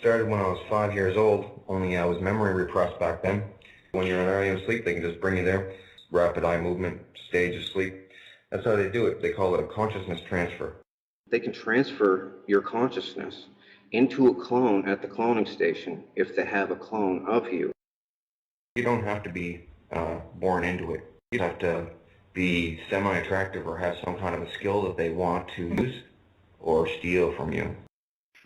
Started when I was 5 years old, only I was memory repressed back then. When you're in REM sleep, they can just bring you there. Rapid eye movement, stage of sleep. That's how they do it. They call it a consciousness transfer. They can transfer your consciousness into a clone at the cloning station if they have a clone of you. You don't have to be born into it. You have to be semi-attractive or have some kind of a skill that they want to use or steal from you.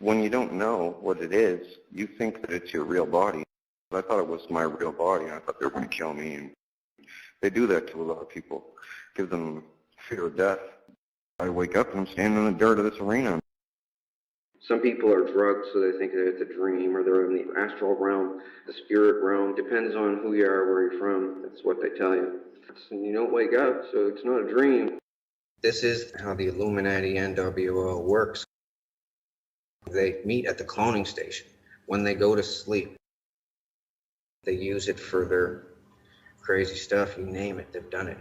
When you don't know what it is, you think that it's your real body. I thought it was my real body, and I thought they were going to kill me. And they do that to a lot of people, give them fear of death. I wake up and I'm standing in the dirt of this arena. Some people are drugged, so they think that it's a dream, or they're in the astral realm, the spirit realm. Depends on who you are, where you're from. That's what they tell you. And you don't wake up, so it's not a dream. This is how the Illuminati NWO works. They meet at the cloning station. When they go to sleep, they use it for their crazy stuff. You name it, they've done it.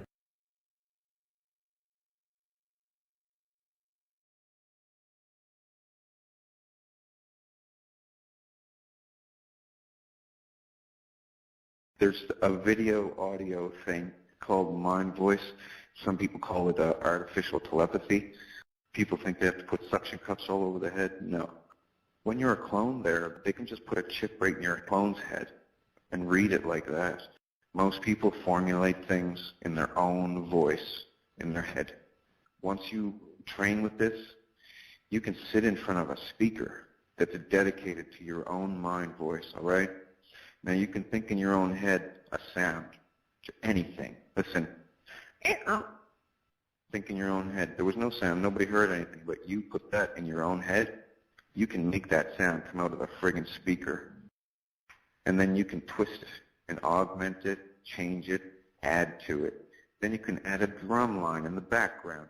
There's a video audio thing called mind voice. Some people call it artificial telepathy. People think they have to put suction cups all over the head. No. When you're a clone there, they can just put a chip right in your clone's head and read it like that. Most people formulate things in their own voice in their head. Once you train with this, you can sit in front of a speaker that's dedicated to your own mind voice, all right? Now you can think in your own head a sound, anything. Listen. Think in your own head. There was no sound. Nobody heard anything, but you put that in your own head. You can make that sound come out of the friggin' speaker. And then you can twist it and augment it, change it, add to it. Then you can add a drum line in the background.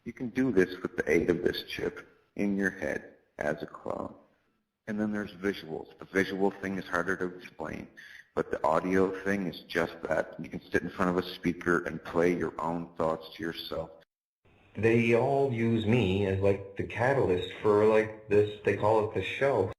You can do this with the aid of this chip in your head as a clone. And then there's visuals. The visual thing is harder to explain, but the audio thing is just that. You can sit in front of a speaker and play your own thoughts to yourself. They all use me as like the catalyst for like this, they call it the show.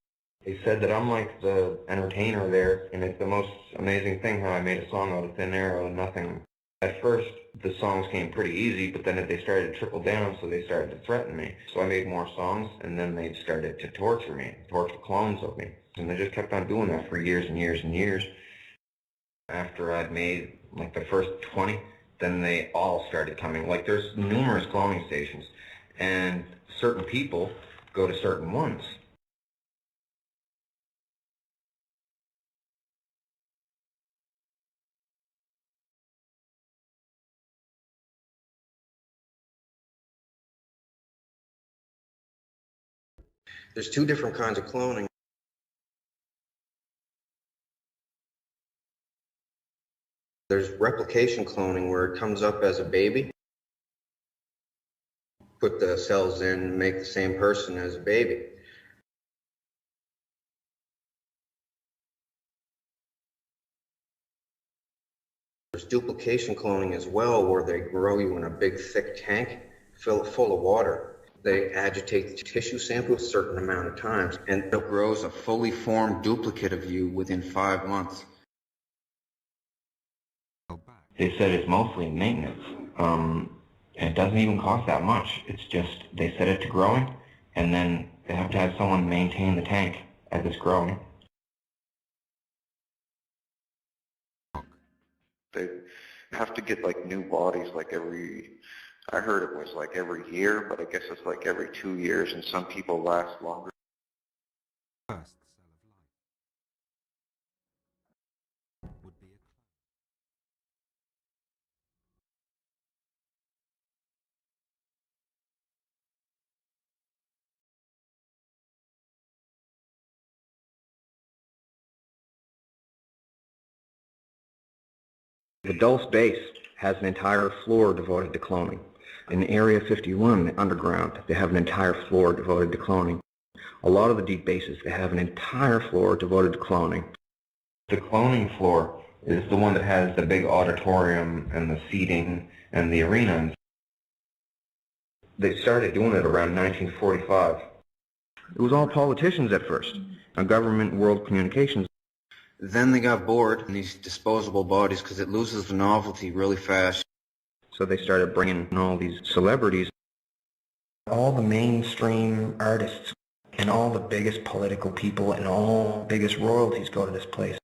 They said that I'm like the entertainer there, and it's the most amazing thing how I made a song out of thin air out of nothing. At first, the songs came pretty easy, but then they started to trickle down, so they started to threaten me. So I made more songs, and then they started to torture me, torture clones of me. And they just kept on doing that for years and years and years. After I'd made like the first 20, then they all started coming. Like there's numerous cloning stations, and certain people go to certain ones. There's two different kinds of cloning. There's replication cloning, where it comes up as a baby, put the cells in and make the same person as a baby. There's duplication cloning as well, where they grow you in a big thick tank, fill it full of water. They agitate the tissue sample a certain amount of times, and it grows a fully formed duplicate of you within 5 months. They said it's mostly maintenance. It doesn't even cost that much. It's just they set it to growing, and then they have to have someone maintain the tank as it's growing. They have to get like new bodies like I heard it was like every year, but I guess it's like every 2 years, and some people last longer. First cell of life would be a clone. The Dulce base has an entire floor devoted to cloning. In Area 51, the underground, they have an entire floor devoted to cloning. A lot of the deep bases, they have an entire floor devoted to cloning. The cloning floor is the one that has the big auditorium and the seating and the arena. They started doing it around 1945. It was all politicians at first, a government world communications. Then they got bored in these disposable bodies because it loses the novelty really fast. So they started bringing in all these celebrities. All the mainstream artists and all the biggest political people and all the biggest royalties go to this place.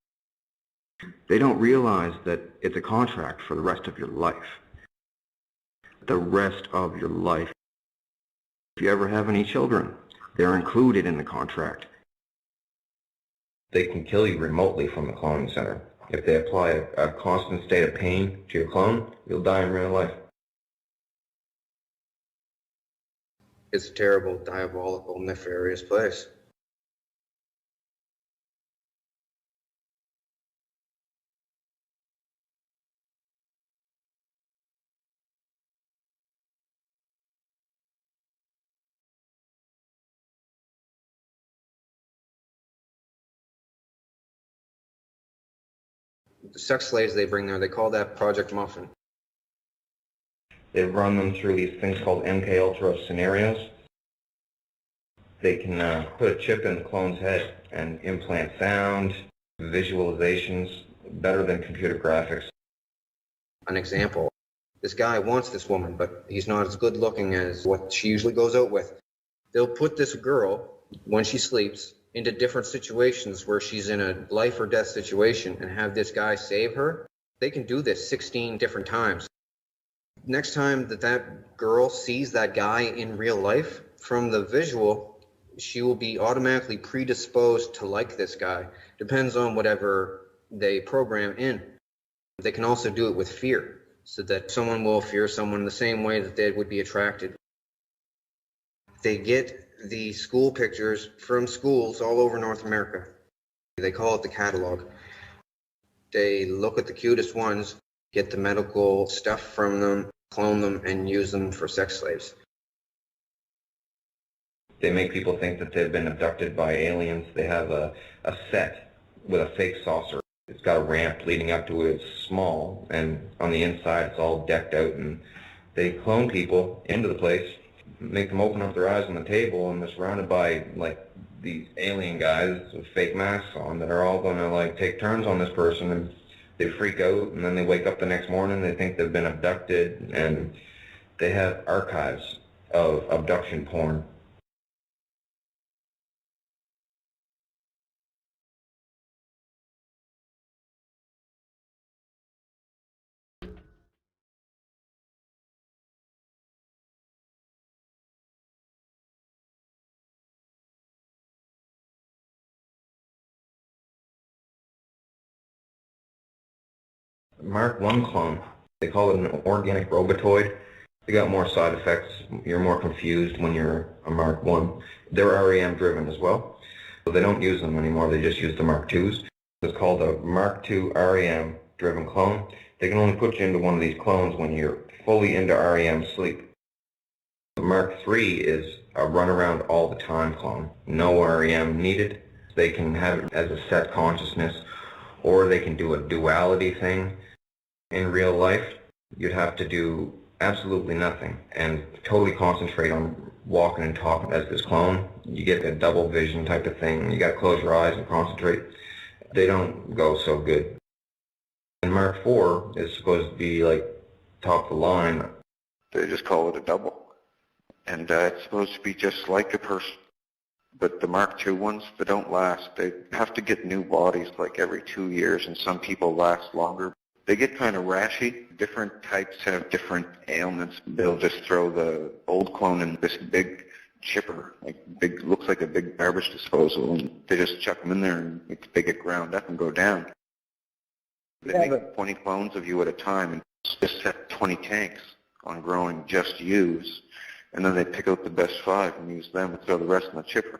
They don't realize that it's a contract for the rest of your life. The rest of your life. If you ever have any children, they're included in the contract. They can kill you remotely from the cloning center. If they apply a constant state of pain to your clone, you'll die in real life. It's a terrible, diabolical, nefarious place. The sex slaves they bring there, they call that Project Muffin. They run them through these things called MK Ultra scenarios. They can put a chip in the clone's head and implant sound, visualizations, better than computer graphics. An example, this guy wants this woman, but he's not as good looking as what she usually goes out with. They'll put this girl, when she sleeps, into different situations where she's in a life or death situation and have this guy save her. They can do this 16 different times. Next time that girl sees that guy in real life, from the visual, she will be automatically predisposed to like this guy. Depends on whatever they program in. They can also do it with fear, so that someone will fear someone the same way that they would be attracted. They get the school pictures from schools all over North America. They call it the catalog. They look at the cutest ones, get the medical stuff from them, clone them, and use them for sex slaves. They make people think that they've been abducted by aliens. They have a set with a fake saucer. It's got a ramp leading up to it. It's small, and on the inside it's all decked out, and they clone people into the place, make them open up their eyes on the table, and they're surrounded by like these alien guys with fake masks on that are all going to like take turns on this person, and they freak out, and then they wake up the next morning, they think they've been abducted, and they have archives of abduction porn. Mark 1 clone, they call it an organic robotoid. They got more side effects. You're more confused when you're a Mark 1. They're REM driven as well. So they don't use them anymore, they just use the Mark 2s. It's called a Mark 2 REM driven clone. They can only put you into one of these clones when you're fully into REM sleep. The Mark 3 is a run around all the time clone. No REM needed. They can have it as a set consciousness, or they can do a duality thing. In real life, you'd have to do absolutely nothing and totally concentrate on walking and talking as this clone. You get a double vision type of thing. You got to close your eyes and concentrate. They don't go so good. And Mark 4 is supposed to be like top of the line. They just call it a double. And it's supposed to be just like a person. But the Mark II ones, they don't last. They have to get new bodies like every 2 years, and some people last longer. They get kind of rashy. Different types have different ailments. They'll just throw the old clone in this big chipper, looks like a big garbage disposal, and they just chuck them in there, and they get ground up and go down. They make 20 clones of you at a time, and just set 20 tanks on growing just yous, and then they pick out the best 5 and use them and throw the rest in the chipper.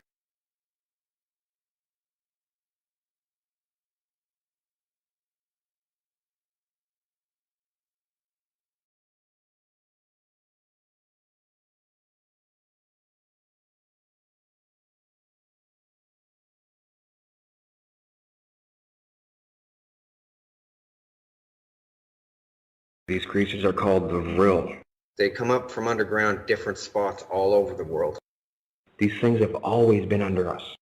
These creatures are called the Vril. They come up from underground different spots all over the world. These things have always been under us.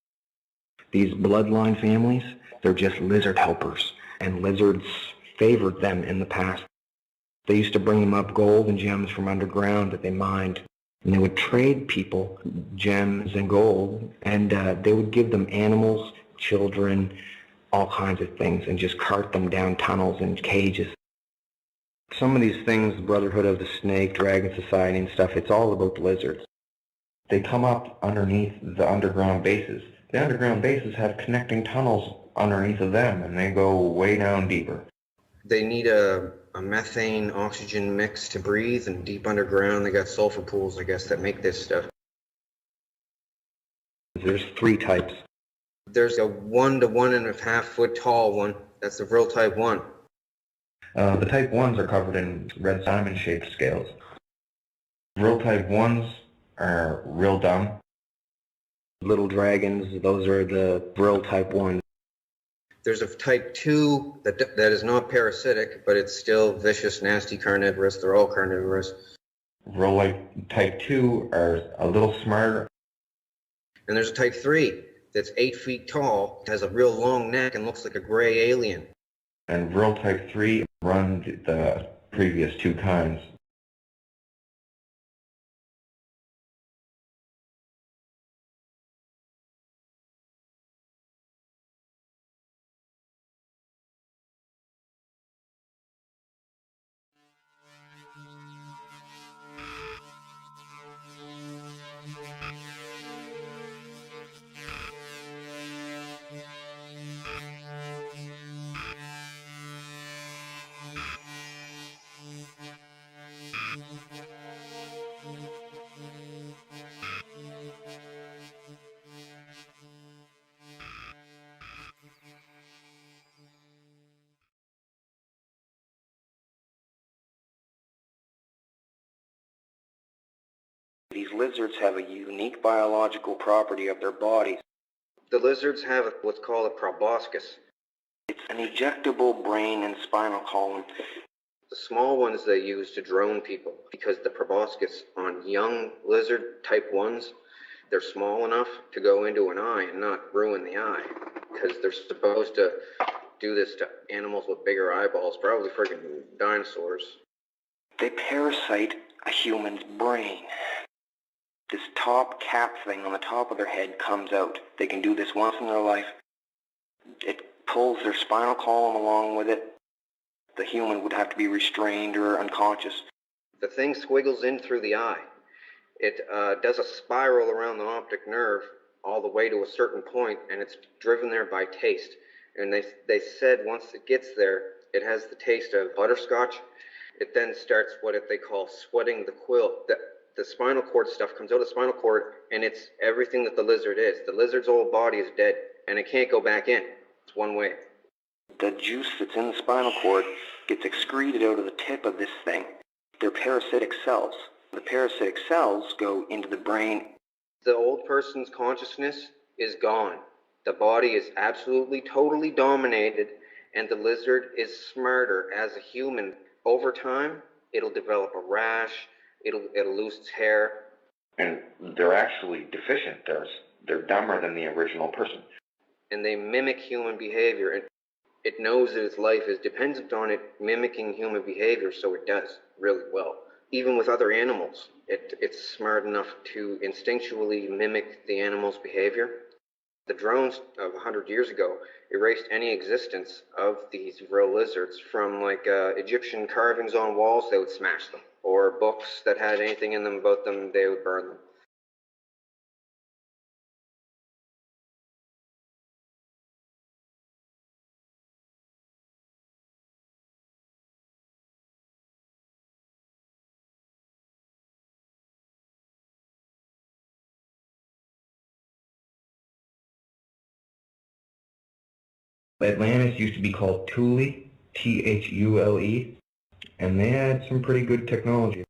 These bloodline families, they're just lizard helpers, and lizards favored them in the past. They used to bring them up gold and gems from underground that they mined, and they would trade people gems and gold, and they would give them animals, children, all kinds of things, and just cart them down tunnels and cages. Some of these things, the Brotherhood of the Snake, Dragon Society and stuff, it's all about the lizards. They come up underneath the underground bases. The underground bases have connecting tunnels underneath of them, and they go way down deeper. They need a methane oxygen mix to breathe, and deep underground they got sulfur pools, I guess, that make this stuff. There's 3 types. There's a 1 to 1.5 foot tall one. That's the Vril type 1. The type 1s are covered in red diamond-shaped scales. Vril type 1s are real dumb. Little dragons, those are the Vril type 1. There's a type 2 that is not parasitic, but it's still vicious, nasty, carnivorous. They're all carnivorous. Vril type 2 are a little smarter. And there's a type 3 that's 8 feet tall, has a real long neck, and looks like a gray alien. And Vril type 3 run the previous 2 kinds. These lizards have a unique biological property of their bodies. The lizards have what's called a proboscis. It's an ejectable brain and spinal column. The small ones they use to drone people, because the proboscis on young lizard type 1s, they're small enough to go into an eye and not ruin the eye, because they're supposed to do this to animals with bigger eyeballs, probably friggin' dinosaurs. They parasite a human's brain. This top cap thing on the top of their head comes out. They can do this once in their life. It pulls their spinal column along with it. The human would have to be restrained or unconscious. The thing squiggles in through the eye. It does a spiral around the optic nerve all the way to a certain point, and it's driven there by taste. And they said once it gets there, it has the taste of butterscotch. It then starts what they call sweating the quill. The spinal cord stuff comes out of the spinal cord, and it's everything that the lizard is. The lizard's whole body is dead, and it can't go back in. It's one way. The juice that's in the spinal cord gets excreted out of the tip of this thing. They're parasitic cells. The parasitic cells go into the brain. The old person's consciousness is gone. The body is absolutely, totally dominated, and the lizard is smarter as a human. Over time, it'll develop a rash. It'll lose its hair. And they're actually deficient. They're dumber than the original person. And they mimic human behavior. And it knows that its life is dependent on it mimicking human behavior, so it does really well. Even with other animals, it's smart enough to instinctually mimic the animal's behavior. The drones of 100 years ago erased any existence of these Vril lizards from Egyptian carvings on walls. They would smash them. Or books that had anything in them about them, they would burn them. Atlantis used to be called Thule, Thule, and they had some pretty good technology.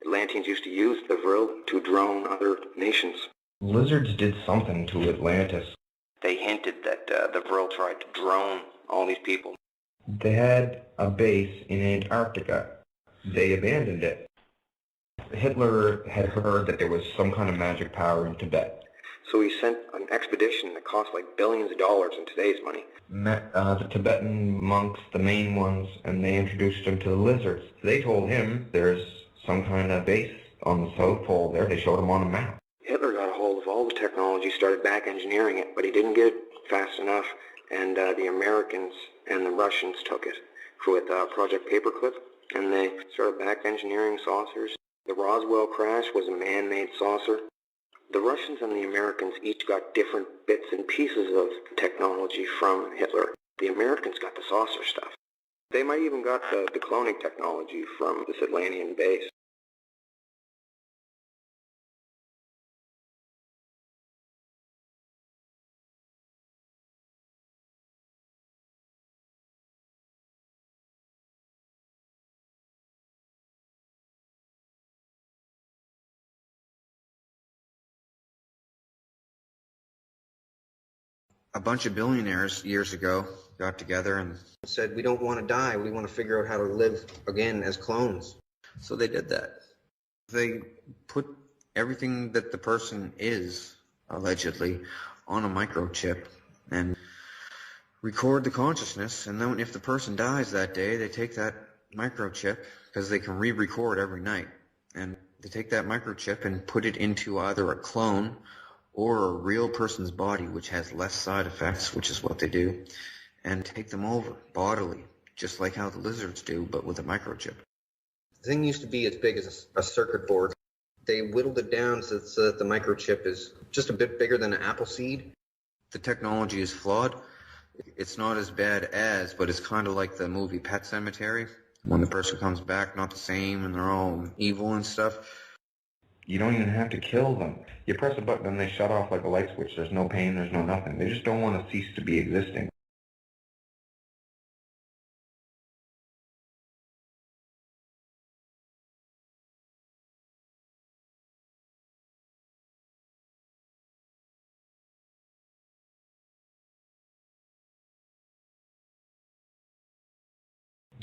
Atlanteans used to use the Vril to drone other nations. Lizards did something to Atlantis. They hinted that the Vril tried to drone all these people. They had a base in Antarctica. They abandoned it. Hitler had heard that there was some kind of magic power in Tibet. So he sent an expedition that cost like billions of dollars in today's money. Met the Tibetan monks, the main ones, and they introduced him to the lizards. They told him there's some kind of base on the South Pole there. They showed him on a map. Hitler got a hold of all the technology, started back engineering it, but he didn't get it fast enough, and the Americans and the Russians took it with Project Paperclip, and they started back engineering saucers. The Roswell crash was a man-made saucer. The Russians and the Americans each got different bits and pieces of technology from Hitler. The Americans got the saucer stuff. They might even got the cloning technology from this Atlantean base. A bunch of billionaires years ago got together and said, we don't want to die. We want to figure out how to live again as clones. So they did that. They put everything that the person is, allegedly, on a microchip and record the consciousness. And then if the person dies that day, they take that microchip, because they can re-record every night. And they take that microchip and put it into either a clone or a real person's body, which has less side effects, which is what they do, and take them over bodily, just like how the lizards do, but with a microchip. The thing used to be as big as a circuit board. They whittled it down so that the microchip is just a bit bigger than an apple seed. The technology is flawed. It's not as bad as, but it's kind of like the movie Pet Sematary. When the person comes back, not the same, and they're all evil and stuff. You don't even have to kill them. You press a button and they shut off like a light switch. There's no pain, there's no nothing. They just don't want to cease to be existing.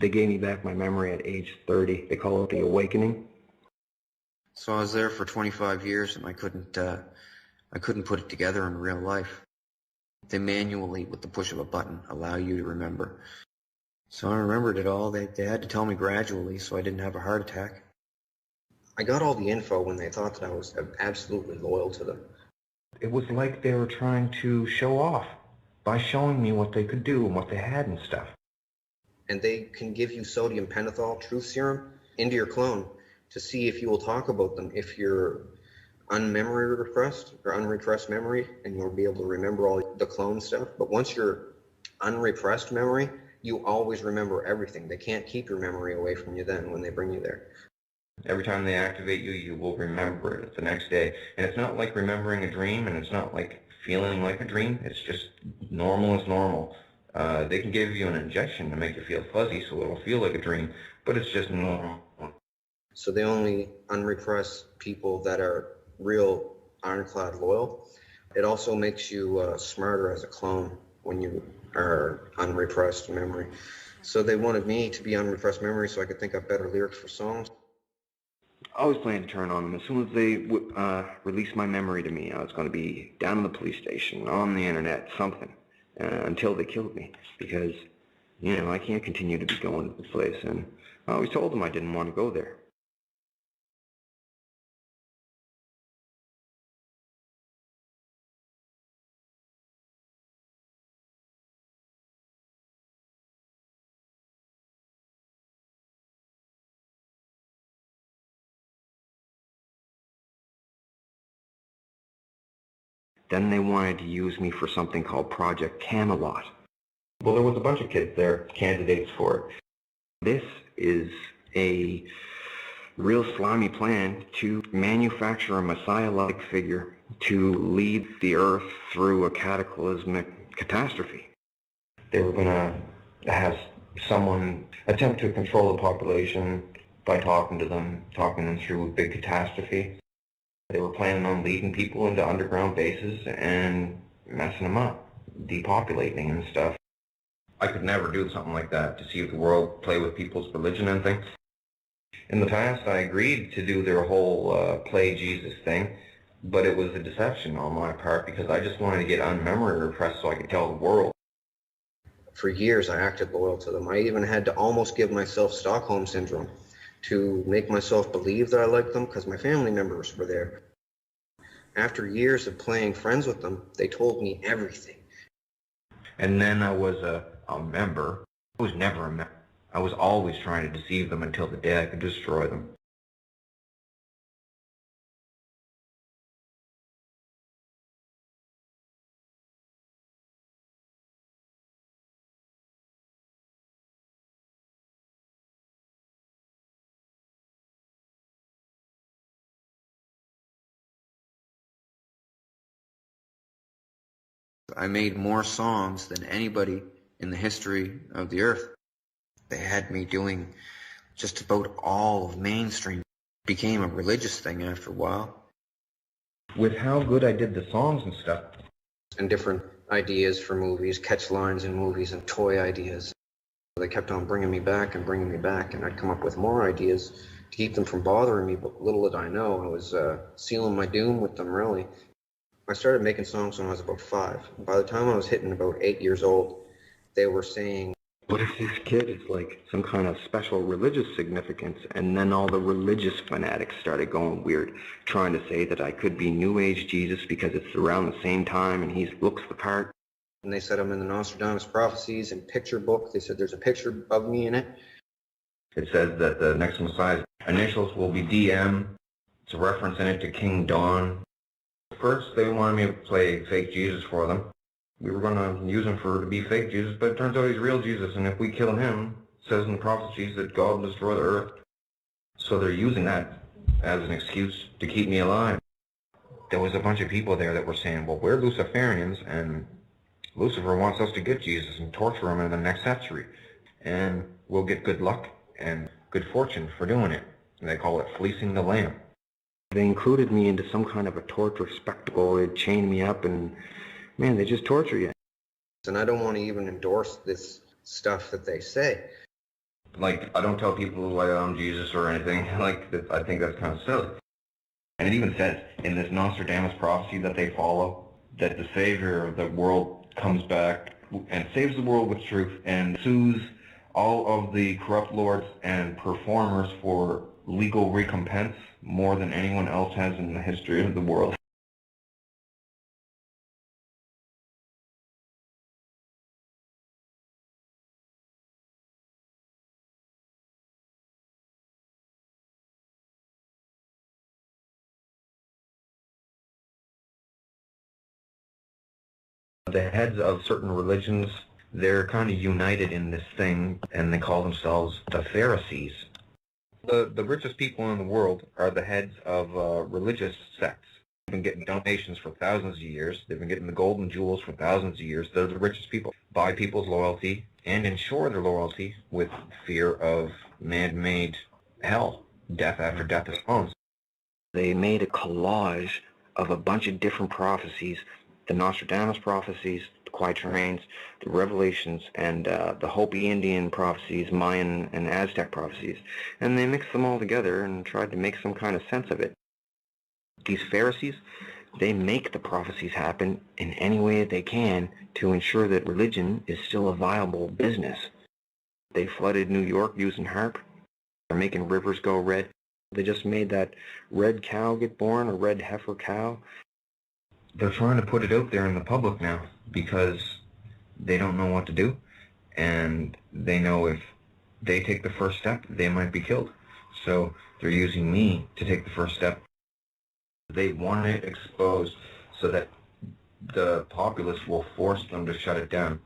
They gave me back my memory at age 30. They call it the awakening. So I was there for 25 years and I couldn't put it together in real life. They manually, with the push of a button, allow you to remember. So I remembered it all. They had to tell me gradually so I didn't have a heart attack. I got all the info when they thought that I was absolutely loyal to them. It was like they were trying to show off by showing me what they could do and what they had and stuff. And they can give you sodium pentothal truth serum into your clone to see if you will talk about them if you're unmemory repressed or unrepressed memory, and you'll be able to remember all the clone stuff. But once you're unrepressed memory, you always remember everything. They can't keep your memory away from you then when they bring you there. Every time they activate you, you will remember it the next day. And it's not like remembering a dream, and it's not like feeling like a dream. It's just normal as normal. They can give you an injection to make you feel fuzzy so it'll feel like a dream, but it's just normal. So they only unrepress people that are real ironclad loyal. It also makes you smarter as a clone when you are unrepressed memory. So they wanted me to be unrepressed memory so I could think up better lyrics for songs. I was planning to turn on them. As soon as they released my memory to me, I was going to be down in the police station, on the internet, something, until they killed me. Because, you know, I can't continue to be going to this place. And I always told them I didn't want to go there. Then they wanted to use me for something called Project Camelot. Well, there was a bunch of kids there, candidates for it. This is a real slimy plan to manufacture a messiah-like figure to lead the Earth through a cataclysmic catastrophe. They were going to have someone attempt to control the population by talking them through a big catastrophe. They were planning on leading people into underground bases and messing them up, depopulating and stuff. I could never do something like that, to see the world play with people's religion and things. In the past, I agreed to do their whole play Jesus thing, but it was a deception on my part because I just wanted to get unmemory repressed so I could tell the world. For years, I acted loyal to them. I even had to almost give myself Stockholm Syndrome to make myself believe that I liked them because my family members were there. After years of playing friends with them, they told me everything. And then I was a member. I was never a member. I was always trying to deceive them until the day I could destroy them. I made more songs than anybody in the history of the earth. They had me doing just about all of mainstream. It became a religious thing after a while. With how good I did the songs and stuff. And different ideas for movies, catch lines in movies, and toy ideas. They kept on bringing me back, and I'd come up with more ideas to keep them from bothering me, but little did I know, I was sealing my doom with them, really. I started making songs when I was about 5. By the time I was hitting about 8 years old, they were saying, What if this kid is like some kind of special religious significance? And then all the religious fanatics started going weird, trying to say that I could be New Age Jesus because it's around the same time and he looks the part. and they said I'm in the Nostradamus prophecies and picture book. They said there's a picture of me in it. It says that the next Messiah's initials will be DM. It's a reference in it to King Dawn. First, they wanted me to play fake Jesus for them. We were going to use him to be fake Jesus, but it turns out he's real Jesus, and if we kill him, it says in the prophecies that God will destroy the earth. So they're using that as an excuse to keep me alive. There was a bunch of people there that were saying, well, we're Luciferians, and Lucifer wants us to get Jesus and torture him in the next century. And we'll get good luck and good fortune for doing it. And they call it fleecing the lamb. They included me into some kind of a torture spectacle. They'd chain me up and, man, they just torture you. And I don't want to even endorse this stuff that they say. Like, I don't tell people I'm Jesus or anything. Like, I think that's kind of silly. And it even says in this Nostradamus prophecy that they follow that the Savior of the world comes back and saves the world with truth and sues all of the corrupt lords and performers for legal recompense more than anyone else has in the history of the world. The heads of certain religions, they're kind of united in this thing, and they call themselves the Pharisees. The richest people in the world are the heads of religious sects. They've been getting donations for thousands of years. They've been getting the golden jewels for thousands of years. They're the richest people. Buy people's loyalty and ensure their loyalty with fear of man-made hell, death after death is phones. They made a collage of a bunch of different prophecies, the Nostradamus prophecies, the Quatrains, the Revelations, and the Hopi Indian prophecies, Mayan and Aztec prophecies, and they mixed them all together and tried to make some kind of sense of it. These Pharisees, they make the prophecies happen in any way they can to ensure that religion is still a viable business. They flooded New York using HAARP. They're making rivers go red. They just made that red cow get born, a red heifer cow. They're trying to put it out there in the public now because they don't know what to do, and they know if they take the first step, they might be killed. So they're using me to take the first step. They want it exposed so that the populace will force them to shut it down.